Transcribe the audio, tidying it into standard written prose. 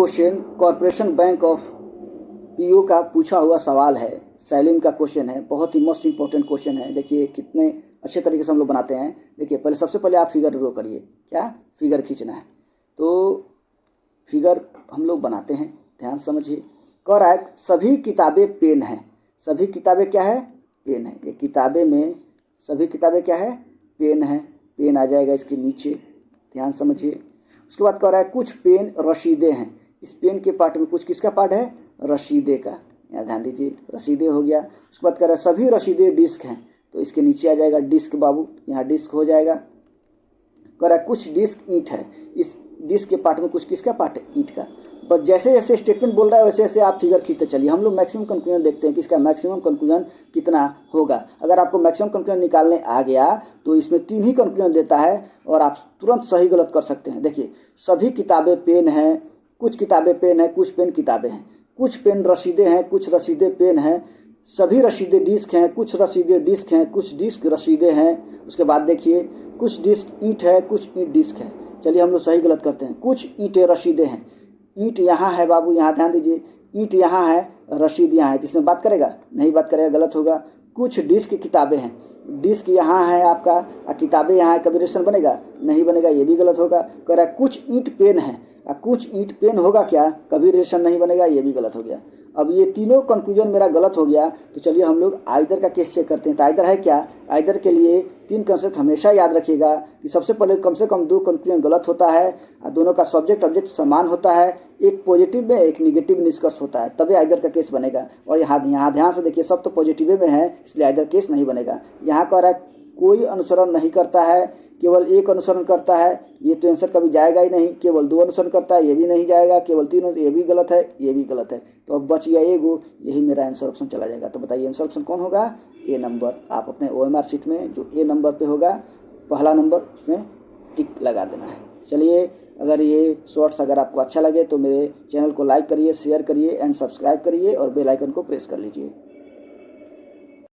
Question corporation bank of PO का पूछा हुआ सवाल है। सैलिम का क्वेश्चन है, बहुत ही मोस्ट इंपॉर्टेंट क्वेश्चन है। देखिए कितने अच्छे तरीके से हम लोग बनाते हैं। देखिए पहले सबसे पहले आप फिगर ड्रॉ करिए। क्या फिगर खींचना है, तो फिगर हम लोग बनाते हैं, ध्यान समझिए। कह रहा है सभी किताबें पेन हैं। सभी किताबें क्या है? पेन है। ये किताबें में सभी किताबें क्या है? पेन है। पेन आ जाएगा इसके नीचे, ध्यान समझिए। उसके बाद कह रहा है कुछ पेन रसीदे हैं। इस पेन के पार्ट में कुछ किसका पार्ट है? रसीदे का। यहाँ ध्यान दीजिए, रसीदे हो गया। उसके बाद कह रहा है सभी रसीदे डिस्क हैं, तो इसके नीचे आ जाएगा डिस्क बाबू, यहाँ डिस्क हो जाएगा। कह रहा है कुछ डिस्क ईंट है। इस डिस्क के पार्ट में कुछ किसका पार्ट है? ईंट का। बस जैसे जैसे स्टेटमेंट बोल रहा है वैसे वैसे आप फिगर खींचते चलिए। हम लोग मैक्सिमम कंक्लूजन देखते हैं कि इसका मैक्सिमम कंक्लूजन कितना होगा। अगर आपको मैक्सिमम कंक्लूजन निकालने आ गया तो इसमें 3 ही कंक्लूजन देता है और आप तुरंत सही गलत कर सकते हैं। देखिए सभी किताबें पेन हैं, कुछ किताबें पेन हैं, कुछ पेन किताबें हैं, कुछ पेन रसीदे हैं, कुछ रसीदे पेन हैं, सभी रसीदे डिस्क हैं, कुछ रसीदे डिस्क हैं, कुछ डिस्क रसीदे हैं। उसके बाद देखिए कुछ डिस्क ईंट है, कुछ ईंट डिस्क है। चलिए हम लोग सही गलत करते हैं। कुछ ईंटें रसीदे हैं। ईंट यहाँ है बाबू, यहाँ ध्यान दीजिए। ईंट यहाँ है, रसीद यहाँ है। इसमें बात करेगा? नहीं बात करेगा, गलत होगा। कुछ डिस्क किताबें हैं। डिस्क यहाँ है आपका और किताबें यहाँ है, कभी रिलेशन बनेगा? नहीं बनेगा, ये भी गलत होगा। कह रहा है कुछ ईंट पेन है और कुछ ईंट पेन होगा क्या? कभी रिलेशन नहीं बनेगा, ये भी गलत हो गया। अब ये तीनों कंक्लूजन मेरा गलत हो गया, तो चलिए हम लोग आइदर का केस चेक करते हैं। तो आइदर है क्या? आइदर के लिए 3 कंसेप्ट हमेशा याद रखिएगा कि सबसे पहले कम से कम 2 कंक्लूजन गलत होता है और दोनों का सब्जेक्ट ऑब्जेक्ट समान होता है। एक पॉजिटिव में एक निगेटिव निष्कर्ष होता है, तभी आइदर का केस बनेगा। और यहाँ ध्यान से देखिए, सब तो पॉजिटिव में है, इसलिए आइदर केस नहीं बनेगा। यहाँ कह रहा है कोई अनुसरण नहीं करता है, केवल एक अनुसरण करता है, ये तो आंसर कभी जाएगा ही नहीं। केवल 2 अनुसरण करता है, ये भी नहीं जाएगा। केवल 3, ये भी गलत है, ये भी गलत है। तो अब बच गया एगो, यही मेरा आंसर ऑप्शन चला जाएगा। तो बताइए आंसर ऑप्शन कौन होगा? ए नंबर। आप अपने OMR शीट में जो ए नंबर पे होगा, पहला नंबर उसमें टिक लगा देना है। चलिए, अगर ये शॉर्ट्स अगर आपको अच्छा लगे तो मेरे चैनल को लाइक करिए, शेयर करिए एंड सब्सक्राइब करिए और बेल आइकन को प्रेस कर लीजिए।